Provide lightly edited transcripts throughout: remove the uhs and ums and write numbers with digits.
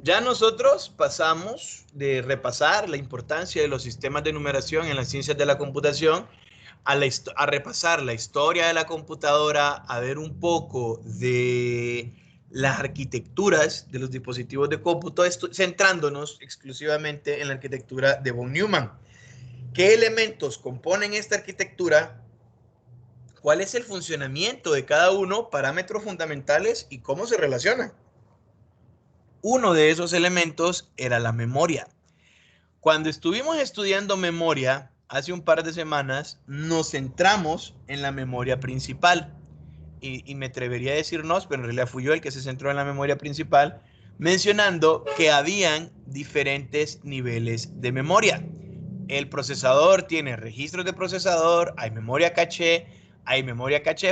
Ya nosotros pasamos de repasar la importancia de los sistemas de numeración en las ciencias de la computación a repasar la historia de la computadora, a ver un poco de las arquitecturas de los dispositivos de cómputo, centrándonos exclusivamente en la arquitectura de von Neumann. ¿Qué elementos componen esta arquitectura? ¿Cuál es el funcionamiento de cada uno? Parámetros fundamentales y cómo se relacionan. Uno de esos elementos era la memoria. Cuando estuvimos estudiando memoria hace un par de semanas, nos centramos en la memoria principal. Y me atrevería a decirnos, pero en realidad fui yo el que se centró en la memoria principal, mencionando que habían diferentes niveles de memoria. El procesador tiene registros de procesador, hay memoria caché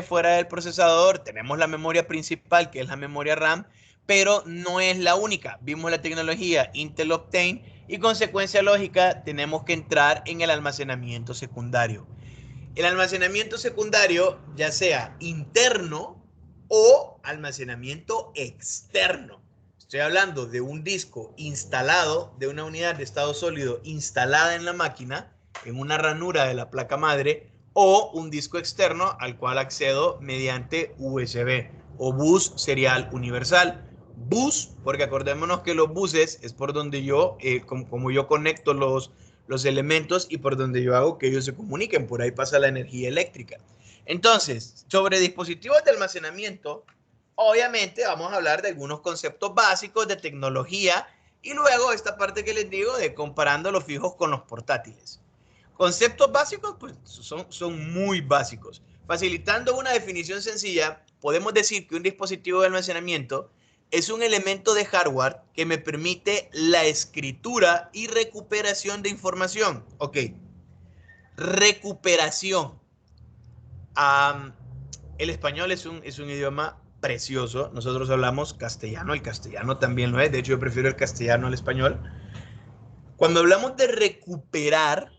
fuera del procesador, tenemos la memoria principal, que es la memoria RAM, pero no es la única. Vimos la tecnología Intel Optane y consecuencia lógica tenemos que entrar en el almacenamiento secundario. El almacenamiento secundario, ya sea interno o almacenamiento externo. Estoy hablando de un disco instalado, de una unidad de estado sólido instalada en la máquina, en una ranura de la placa madre, o un disco externo al cual accedo mediante USB o bus serial universal. Bus, porque acordémonos que los buses es por donde yo, como yo conecto los elementos y por donde yo hago que ellos se comuniquen, por ahí pasa la energía eléctrica. Entonces, sobre dispositivos de almacenamiento, obviamente vamos a hablar de algunos conceptos básicos de tecnología y luego esta parte que les digo de comparando los fijos con los portátiles. Conceptos básicos, pues son muy básicos. Facilitando una definición sencilla, podemos decir que un dispositivo de almacenamiento es un elemento de hardware que me permite la escritura y recuperación de información. Ok, recuperación. El español es un idioma precioso. Nosotros hablamos castellano, el castellano también lo es. De hecho, yo prefiero el castellano al español. Cuando hablamos de recuperar,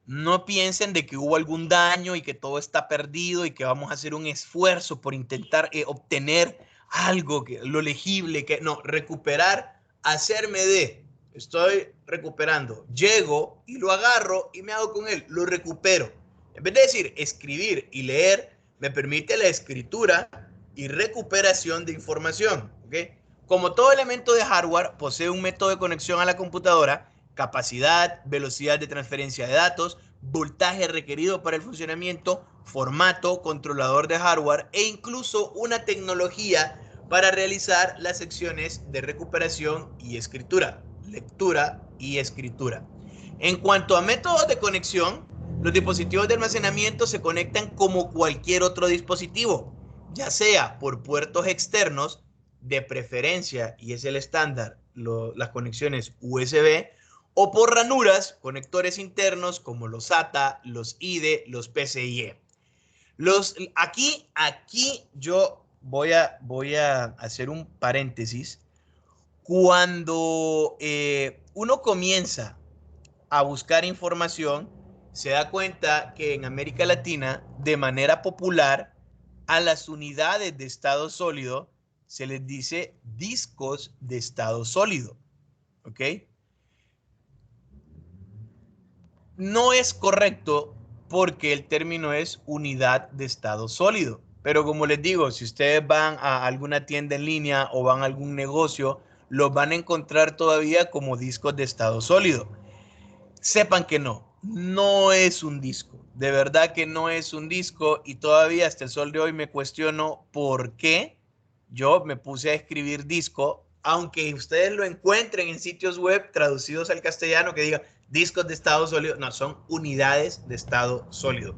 no piensen de que hubo algún daño y que todo está perdido y que vamos a hacer un esfuerzo por intentar obtener algo, lo legible, que no, recuperar, hacerme de, estoy recuperando, llego y lo agarro y me hago con él, lo recupero. En vez de decir escribir y leer, me permite la escritura y recuperación de información. ¿Okay? Como todo elemento de hardware, posee un método de conexión a la computadora, capacidad, velocidad de transferencia de datos, voltaje requerido para el funcionamiento, formato, controlador de hardware e incluso una tecnología para realizar las secciones de recuperación y escritura, lectura y escritura. En cuanto a métodos de conexión, los dispositivos de almacenamiento se conectan como cualquier otro dispositivo, ya sea por puertos externos, de preferencia, y es el estándar, las conexiones USB, o por ranuras, conectores internos como los SATA, los IDE, los PCIe. Aquí yo voy a hacer un paréntesis. Cuando uno comienza a buscar información, se da cuenta que en América Latina, de manera popular, a las unidades de estado sólido se les dice discos de estado sólido. ¿Ok? No es correcto porque el término es unidad de estado sólido. Pero como les digo, si ustedes van a alguna tienda en línea o van a algún negocio, los van a encontrar todavía como discos de estado sólido. Sepan que no es un disco. De verdad que no es un disco y todavía hasta el sol de hoy me cuestiono por qué yo me puse a escribir disco, aunque ustedes lo encuentren en sitios web traducidos al castellano que diga discos de estado sólido. No, son unidades de estado sólido.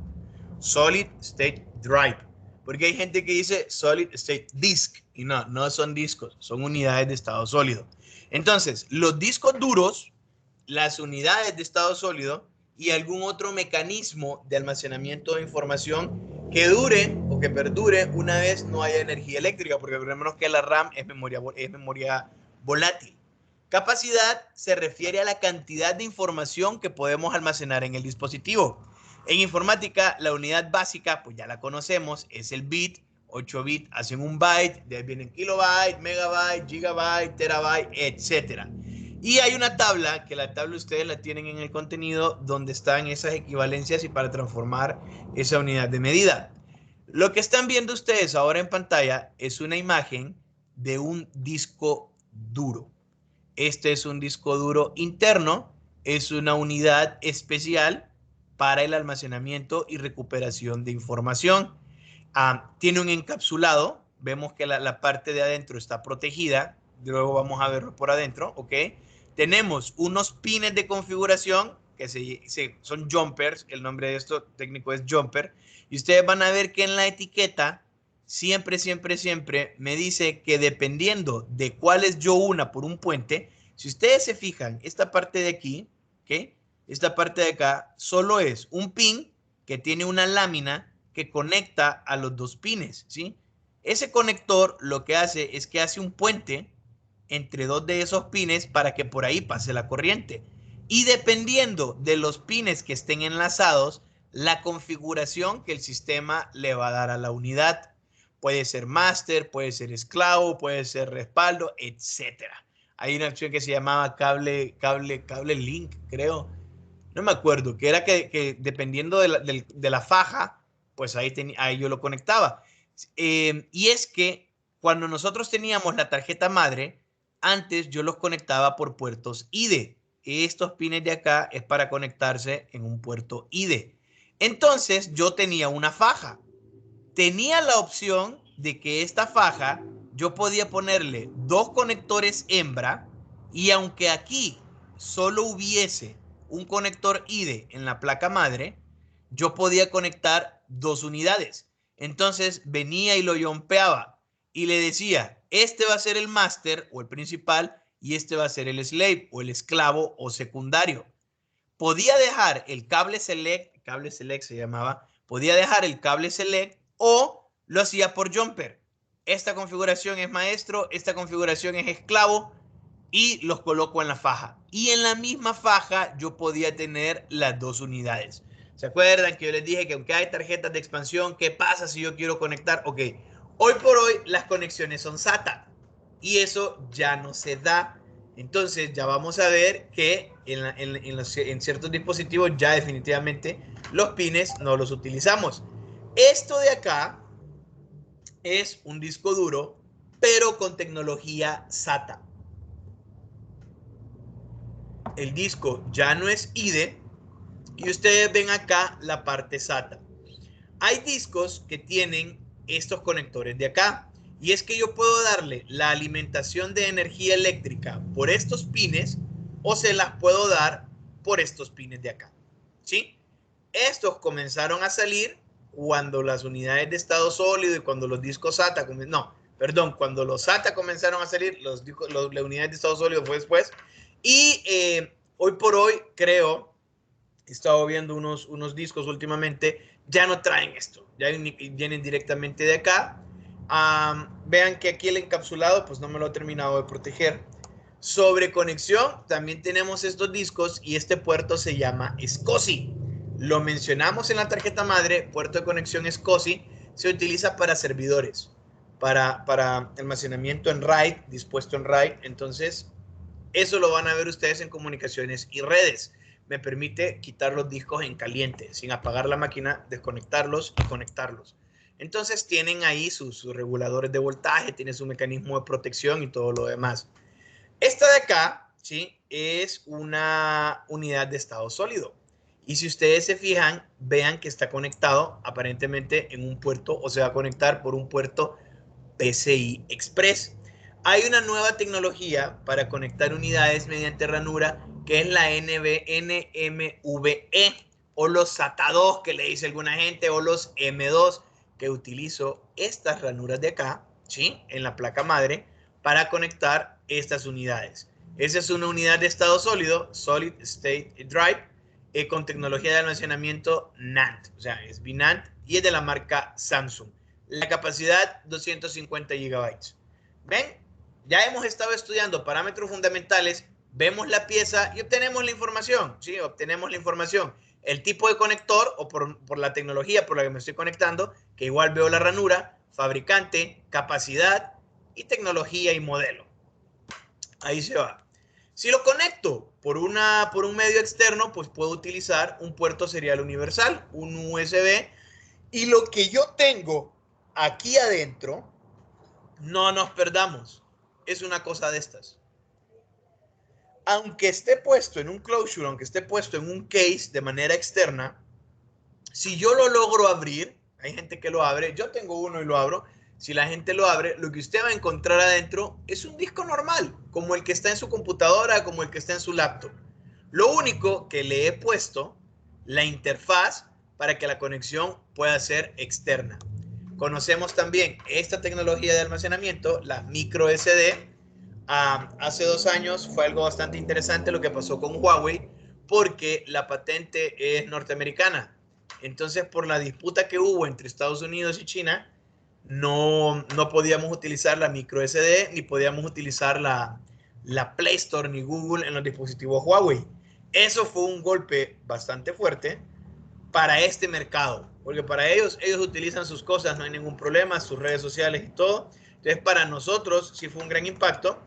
Solid State Drive. Porque hay gente que dice Solid State Disk y no son discos, son unidades de estado sólido. Entonces, los discos duros, las unidades de estado sólido y algún otro mecanismo de almacenamiento de información que dure o que perdure una vez no haya energía eléctrica, porque recordemos que la RAM es memoria volátil. Capacidad se refiere a la cantidad de información que podemos almacenar en el dispositivo. En informática, la unidad básica, pues ya la conocemos, es el bit 8 bits hacen un byte, de ahí vienen kilobyte, megabyte, gigabyte, terabyte, etc. Y hay una tabla, que la tabla ustedes la tienen en el contenido, donde están esas equivalencias y para transformar esa unidad de medida. Lo que están viendo ustedes ahora en pantalla es una imagen de un disco duro. Este es un disco duro interno, es una unidad especial para el almacenamiento y recuperación de información. Tiene un encapsulado, vemos que la parte de adentro está protegida, luego vamos a verlo por adentro, ¿ok? Tenemos unos pines de configuración que son jumpers, el nombre de esto técnico es jumper, y ustedes van a ver que en la etiqueta siempre me dice que dependiendo de cuál es yo una por un puente, si ustedes se fijan, esta parte de aquí, ¿ok? Esta parte de acá solo es un pin que tiene una lámina que conecta a los dos pines, ¿sí? Ese conector lo que hace es que hace un puente entre dos de esos pines para que por ahí pase la corriente. Y dependiendo de los pines que estén enlazados, la configuración que el sistema le va a dar a la unidad. Puede ser máster, puede ser esclavo, puede ser respaldo, etc. Hay una opción que se llamaba cable link, creo. No me acuerdo, que era que dependiendo de la faja, pues ahí yo lo conectaba. Y es que cuando nosotros teníamos la tarjeta madre, antes yo los conectaba por puertos IDE. Estos pines de acá es para conectarse en un puerto IDE. Entonces yo tenía una faja. Tenía la opción de que esta faja yo podía ponerle dos conectores hembra y aunque aquí solo hubiese un conector IDE en la placa madre, yo podía conectar dos unidades. Entonces venía y lo jumpeaba y le decía, este va a ser el máster o el principal y este va a ser el slave o el esclavo o secundario. Podía dejar el cable select se llamaba, podía dejar el cable select o lo hacía por jumper. Esta configuración es maestro, esta configuración es esclavo y los coloco en la faja. Y en la misma faja yo podía tener las dos unidades. ¿Se acuerdan que yo les dije que aunque hay tarjetas de expansión, qué pasa si yo quiero conectar? Ok, hoy por hoy las conexiones son SATA y eso ya no se da. Entonces ya vamos a ver que en ciertos dispositivos ya definitivamente los pines no los utilizamos. Esto de acá es un disco duro, pero con tecnología SATA. El disco ya no es IDE y ustedes ven acá la parte SATA. Hay discos que tienen estos conectores de acá y es que yo puedo darle la alimentación de energía eléctrica por estos pines o se las puedo dar por estos pines de acá, ¿sí? Estos comenzaron a salir cuando las unidades de estado sólido y cuando los discos SATA, cuando los SATA comenzaron a salir, las unidades de estado sólido fue después. Y hoy por hoy creo, he estado viendo unos discos últimamente, ya no traen esto, ya vienen directamente de acá. Vean que aquí el encapsulado pues no me lo he terminado de proteger. Sobre conexión también tenemos estos discos y este puerto se llama SCSI. Lo mencionamos en la tarjeta madre, puerto de conexión SCSI, se utiliza para servidores, para almacenamiento en RAID, dispuesto en RAID. Entonces, eso lo van a ver ustedes en comunicaciones y redes. Me permite quitar los discos en caliente, sin apagar la máquina, desconectarlos y conectarlos. Entonces tienen ahí sus reguladores de voltaje, tiene su mecanismo de protección y todo lo demás. Esta de acá, ¿sí? Es una unidad de estado sólido. Y si ustedes se fijan, vean que está conectado aparentemente en un puerto o se va a conectar por un puerto PCI Express. Hay una nueva tecnología para conectar unidades mediante ranura que es la NVMe o los SATA 2 que le dice alguna gente o los M2 que utilizo estas ranuras de acá, ¿sí? En la placa madre para conectar estas unidades. Esa es una unidad de estado sólido, Solid State Drive, con tecnología de almacenamiento NAND, o sea, es VNAND y es de la marca Samsung. La capacidad 250 gigabytes. ¿Ven? Ya hemos estado estudiando parámetros fundamentales, vemos la pieza y obtenemos la información. Sí, obtenemos la información. El tipo de conector o por la tecnología por la que me estoy conectando, que igual veo la ranura, fabricante, capacidad y tecnología y modelo. Ahí se va. Si lo conecto por un medio externo, pues puedo utilizar un puerto serial universal, un USB. Y lo que yo tengo aquí adentro, no nos perdamos, es una cosa de estas. Aunque esté puesto en un closure, aunque esté puesto en un case de manera externa, si yo lo logro abrir, hay gente que lo abre, yo tengo uno y lo abro, si la gente lo abre, lo que usted va a encontrar adentro es un disco normal, como el que está en su computadora, como el que está en su laptop. Lo único que le he puesto, la interfaz para que la conexión pueda ser externa. Conocemos también esta tecnología de almacenamiento, la micro SD. Hace 2 años fue algo bastante interesante lo que pasó con Huawei, porque la patente es norteamericana. Entonces, por la disputa que hubo entre Estados Unidos y China, no podíamos utilizar la micro SD, ni podíamos utilizar la Play Store ni Google en los dispositivos Huawei. Eso fue un golpe bastante fuerte para este mercado, porque para ellos utilizan sus cosas, no hay ningún problema, sus redes sociales y todo. Entonces, para nosotros sí fue un gran impacto.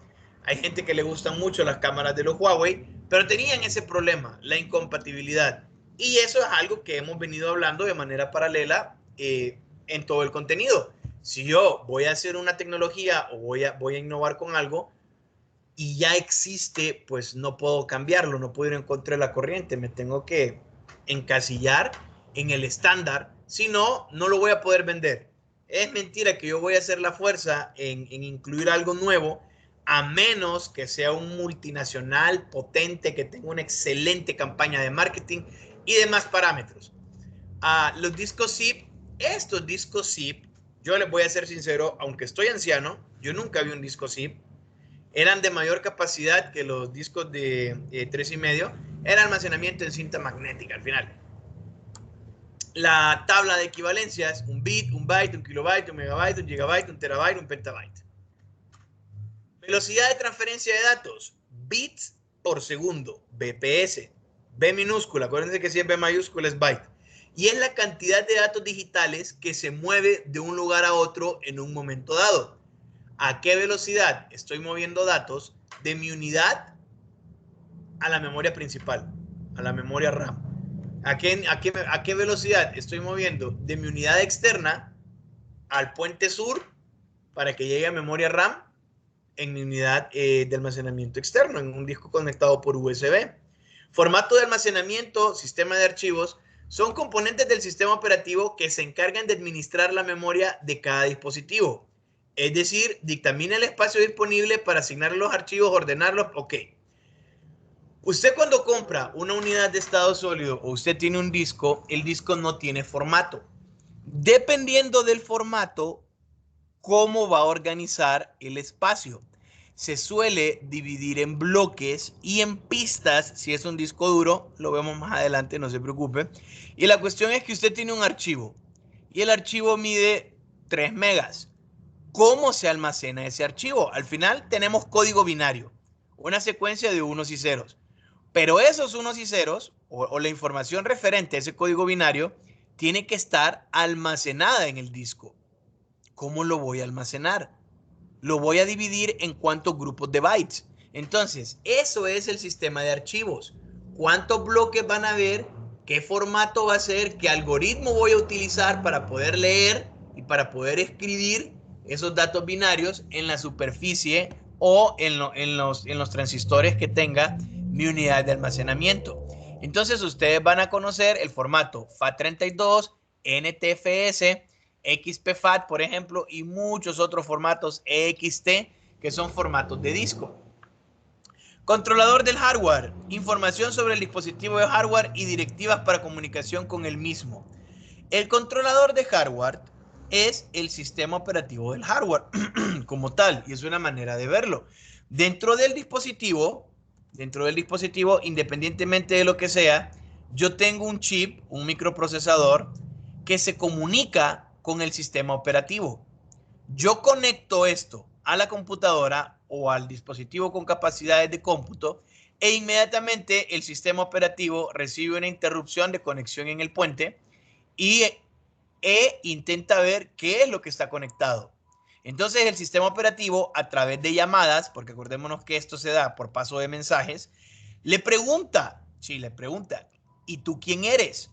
Hay gente que le gustan mucho las cámaras de los Huawei, pero tenían ese problema, la incompatibilidad. Y eso es algo que hemos venido hablando de manera paralela en todo el contenido. Si yo voy a hacer una tecnología o voy a innovar con algo y ya existe, pues no puedo cambiarlo, no puedo ir en contra de la corriente, me tengo que encasillar en el estándar, si no, no lo voy a poder vender. Es mentira que yo voy a hacer la fuerza en incluir algo nuevo, a menos que sea un multinacional potente, que tenga una excelente campaña de marketing y demás parámetros. Los discos zip, estos discos zip, yo les voy a ser sincero, aunque estoy anciano, yo nunca vi un disco zip. Eran de mayor capacidad que los discos de 3,5. Era almacenamiento en cinta magnética al final. La tabla de equivalencias, un bit, un byte, un kilobyte, un megabyte, un gigabyte, un terabyte, un petabyte. Velocidad de transferencia de datos, bits por segundo, BPS. B minúscula, acuérdense que si es B mayúscula es byte. Y es la cantidad de datos digitales que se mueve de un lugar a otro en un momento dado. ¿A qué velocidad estoy moviendo datos de mi unidad a la memoria principal, a la memoria RAM? ¿A qué velocidad estoy moviendo de mi unidad externa al puente sur para que llegue a memoria RAM en mi unidad de almacenamiento externo, en un disco conectado por USB? Formato de almacenamiento, sistema de archivos, son componentes del sistema operativo que se encargan de administrar la memoria de cada dispositivo. Es decir, dictamina el espacio disponible para asignar los archivos, ordenarlos. Ok. Usted cuando compra una unidad de estado sólido o usted tiene un disco, el disco no tiene formato. Dependiendo del formato, ¿cómo va a organizar el espacio? Se suele dividir en bloques y en pistas, si es un disco duro, lo vemos más adelante, no se preocupe. Y la cuestión es que usted tiene un archivo y el archivo mide 3 megas. ¿Cómo se almacena ese archivo? Al final tenemos código binario, una secuencia de unos y ceros. Pero esos unos y ceros, o la información referente a ese código binario, tiene que estar almacenada en el disco. ¿Cómo lo voy a almacenar? Lo voy a dividir en cuántos grupos de bytes. Entonces, eso es el sistema de archivos. ¿Cuántos bloques van a haber? ¿Qué formato va a ser? ¿Qué algoritmo voy a utilizar para poder leer y para poder escribir esos datos binarios en la superficie o en los transistores que tenga mi unidad de almacenamiento? Entonces, ustedes van a conocer el formato FAT32, NTFS, XPFAT, por ejemplo, y muchos otros formatos EXT, que son formatos de disco. Controlador del hardware, información sobre el dispositivo de hardware y directivas para comunicación con el mismo. El controlador de hardware es el sistema operativo del hardware como tal, y es una manera de verlo. Dentro del dispositivo, independientemente de lo que sea, yo tengo un chip, un microprocesador, que se comunica con el sistema operativo. Yo conecto esto a la computadora o al dispositivo con capacidades de cómputo e inmediatamente el sistema operativo recibe una interrupción de conexión en el puente y e intenta ver qué es lo que está conectado. Entonces el sistema operativo, a través de llamadas, porque acordémonos que esto se da por paso de mensajes, le pregunta, ¿y tú quién eres?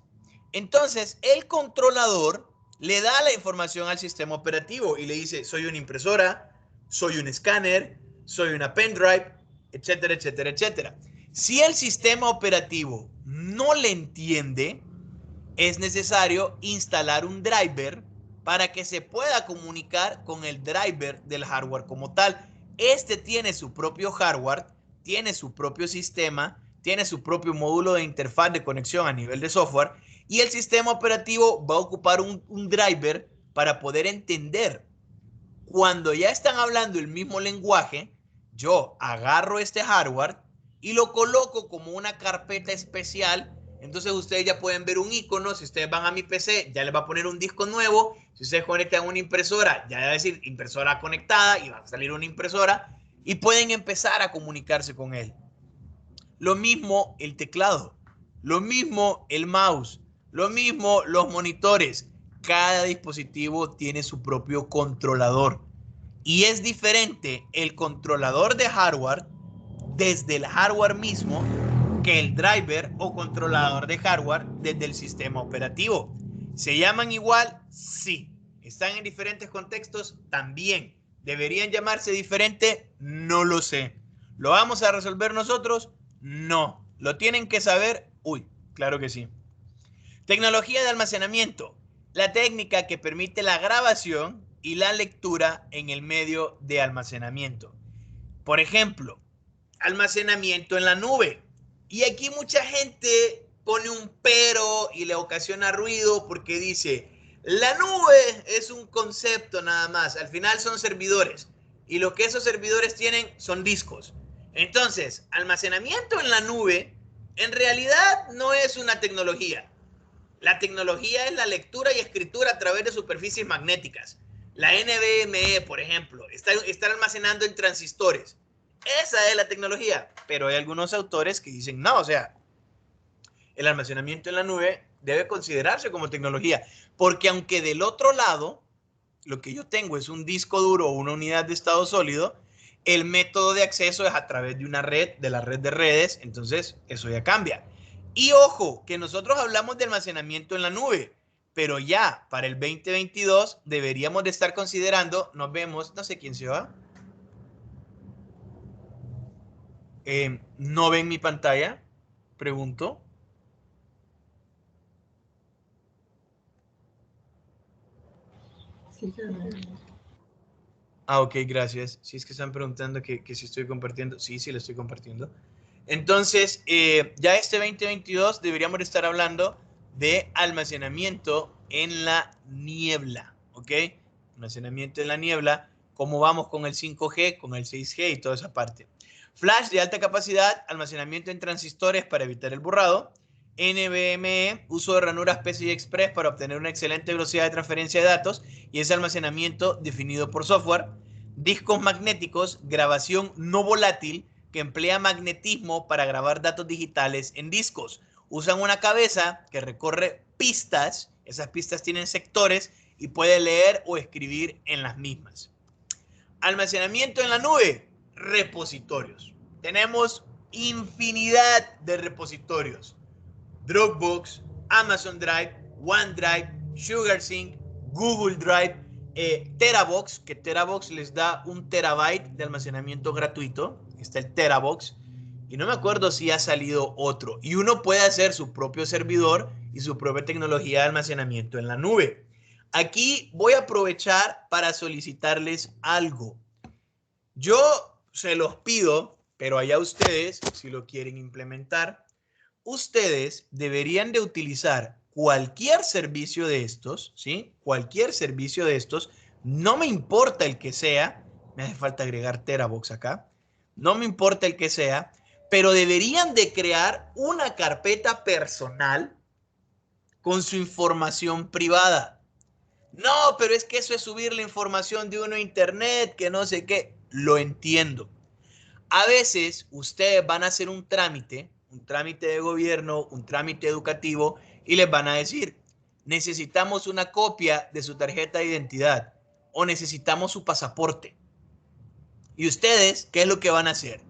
Entonces el controlador le da la información al sistema operativo y le dice, soy una impresora, soy un escáner, soy una pendrive, etcétera, etcétera, etcétera. Si el sistema operativo no le entiende, es necesario instalar un driver para que se pueda comunicar con el driver del hardware como tal. Este tiene su propio hardware, tiene su propio sistema, tiene su propio módulo de interfaz de conexión a nivel de software y el sistema operativo va a ocupar un driver para poder entender. Cuando ya están hablando el mismo lenguaje, yo agarro este hardware y lo coloco como una carpeta especial. Entonces ustedes ya pueden ver un icono. Si ustedes van a mi PC, ya les va a poner un disco nuevo. Si ustedes conectan una impresora, ya va a decir impresora conectada y va a salir una impresora y pueden empezar a comunicarse con él. Lo mismo el teclado, lo mismo el mouse, lo mismo los monitores. Cada dispositivo tiene su propio controlador. Y es diferente el controlador de hardware desde el hardware mismo que el driver o controlador de hardware desde el sistema operativo. ¿Se llaman igual? Sí. ¿Están en diferentes contextos? También. ¿Deberían llamarse diferente? No lo sé. ¿Lo vamos a resolver nosotros? No. ¿Lo tienen que saber? Uy, claro que sí. Tecnología de almacenamiento. La técnica que permite la grabación y la lectura en el medio de almacenamiento. Por ejemplo, almacenamiento en la nube. Y aquí mucha gente pone un pero y le ocasiona ruido porque dice, la nube es un concepto nada más. Al final son servidores. Y lo que esos servidores tienen son discos. Entonces, almacenamiento en la nube en realidad no es una tecnología. La tecnología es la lectura y escritura a través de superficies magnéticas. La NVMe, por ejemplo, está almacenando en transistores. Esa es la tecnología. Pero hay algunos autores que dicen, no, o sea, el almacenamiento en la nube debe considerarse como tecnología. Porque aunque del otro lado, lo que yo tengo es un disco duro o una unidad de estado sólido, el método de acceso es a través de una red, de la red de redes, entonces eso ya cambia. Y ojo, que nosotros hablamos de almacenamiento en la nube, pero ya para el 2022 deberíamos de estar considerando, nos vemos, no sé quién se va. ¿No ven mi pantalla? Pregunto. Sí, Ah, ok, gracias. Si es que están preguntando que si estoy compartiendo. Sí, sí, lo estoy compartiendo. Entonces, ya este 2022 deberíamos estar hablando de almacenamiento en la niebla, ¿ok? Almacenamiento en la niebla, cómo vamos con el 5G, con el 6G y toda esa parte. Flash de alta capacidad, almacenamiento en transistores para evitar el borrado. NVMe, uso de ranuras PCI Express para obtener una excelente velocidad de transferencia de datos y ese almacenamiento definido por software. Discos magnéticos, grabación no volátil, que emplea magnetismo para grabar datos digitales en discos. Usan una cabeza que recorre pistas, esas pistas tienen sectores y puede leer o escribir en las mismas. Almacenamiento en la nube, repositorios. Tenemos infinidad de repositorios. Dropbox, Amazon Drive, OneDrive, SugarSync, Google Drive, Terabox, que Terabox les da 1 terabyte de almacenamiento gratuito. Está el Terabox. Y no me acuerdo si ha salido otro. Y uno puede hacer su propio servidor y su propia tecnología de almacenamiento en la nube. Aquí voy a aprovechar para solicitarles algo. Yo se los pido, pero allá ustedes, si lo quieren implementar, ustedes deberían de utilizar cualquier servicio de estos, ¿sí? Cualquier servicio de estos, no me importa el que sea, me hace falta agregar Terabox acá, no me importa el que sea, pero deberían de crear una carpeta personal con su información privada. No, pero es que eso es subir la información de uno a internet, que no sé qué, lo entiendo. A veces ustedes van a hacer un trámite de gobierno, un trámite educativo, y les van a decir, necesitamos una copia de su tarjeta de identidad o necesitamos su pasaporte. ¿Y ustedes qué es lo que van a hacer?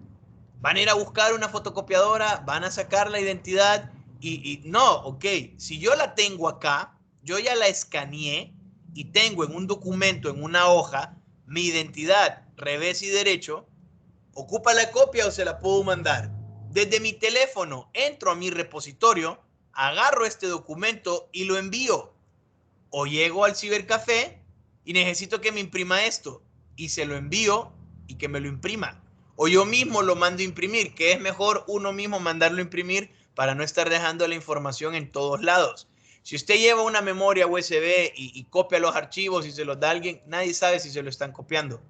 ¿Van a ir a buscar una fotocopiadora? ¿Van a sacar la identidad? Y no, ok, si yo la tengo acá, yo ya la escaneé y tengo en un documento, en una hoja, mi identidad, revés y derecho, ¿ocupa la copia o se la puedo mandar? Desde mi teléfono entro a mi repositorio, agarro este documento y lo envío. O llego al cibercafé y necesito que me imprima esto y se lo envío y que me lo imprima. O yo mismo lo mando a imprimir, que es mejor uno mismo mandarlo a imprimir para no estar dejando la información en todos lados. Si usted lleva una memoria USB y copia los archivos y se los da a alguien, nadie sabe si se lo están copiando.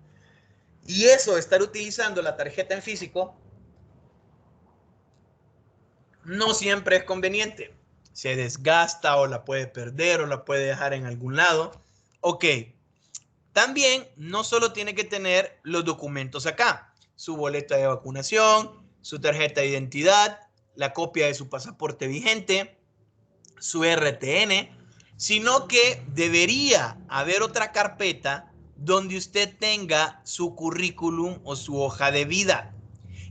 Y eso, estar utilizando la tarjeta en físico, no siempre es conveniente. Se desgasta o la puede perder o la puede dejar en algún lado. Ok, también no solo tiene que tener los documentos acá, su boleta de vacunación, su tarjeta de identidad, la copia de su pasaporte vigente, su RTN, sino que debería haber otra carpeta donde usted tenga su currículum o su hoja de vida.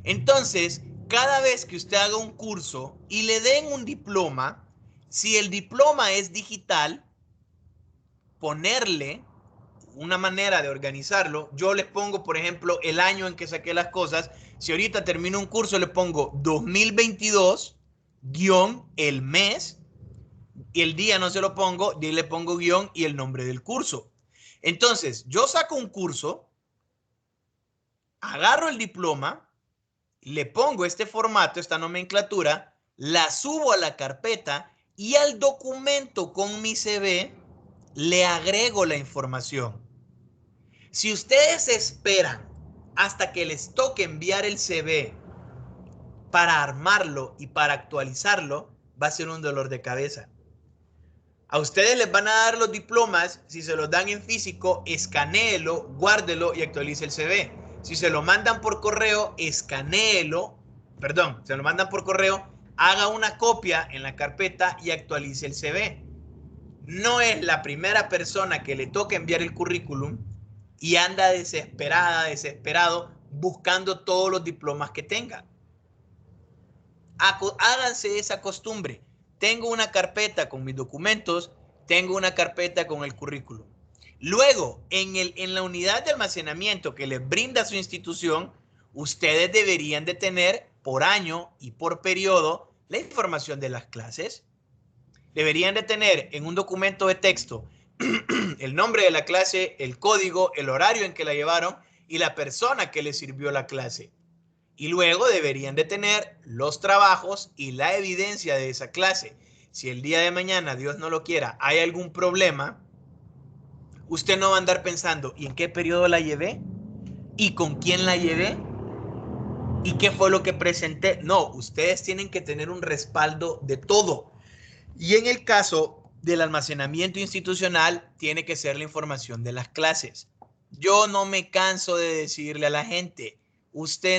Entonces, cada vez que usted haga un curso y le den un diploma, si el diploma es digital, ponerle una manera de organizarlo. Yo les pongo, por ejemplo, el año en que saqué las cosas. Si ahorita termino un curso, le pongo 2022 guión el mes y el día no se lo pongo, y le pongo guión y el nombre del curso. Entonces, yo saco un curso, agarro el diploma, le pongo este formato, esta nomenclatura, la subo a la carpeta y al documento con mi CV le agrego la información. Si ustedes esperan hasta que les toque enviar el CV para armarlo y para actualizarlo, va a ser un dolor de cabeza. A ustedes les van a dar los diplomas, si se los dan en físico, escanéelo, guárdelo y actualice el CV. Si se lo mandan por correo, escanéelo, perdón, se lo mandan por correo, haga una copia en la carpeta y actualice el CV. No es la primera persona que le toca enviar el currículum y anda desesperada, desesperado, buscando todos los diplomas que tenga. Háganse esa costumbre. Tengo una carpeta con mis documentos, tengo una carpeta con el currículum. Luego, en la unidad de almacenamiento que les brinda su institución, ustedes deberían de tener por año y por periodo la información de las clases. Deberían de tener en un documento de texto el nombre de la clase, el código, el horario en que la llevaron y la persona que les sirvió la clase. Y luego deberían de tener los trabajos y la evidencia de esa clase. Si el día de mañana, Dios no lo quiera, hay algún problema, usted no va a andar pensando, ¿y en qué periodo la llevé? ¿Y con quién la llevé? ¿Y qué fue lo que presenté? No, ustedes tienen que tener un respaldo de todo. Y en el caso del almacenamiento institucional, tiene que ser la información de las clases. Yo no me canso de decirle a la gente, usted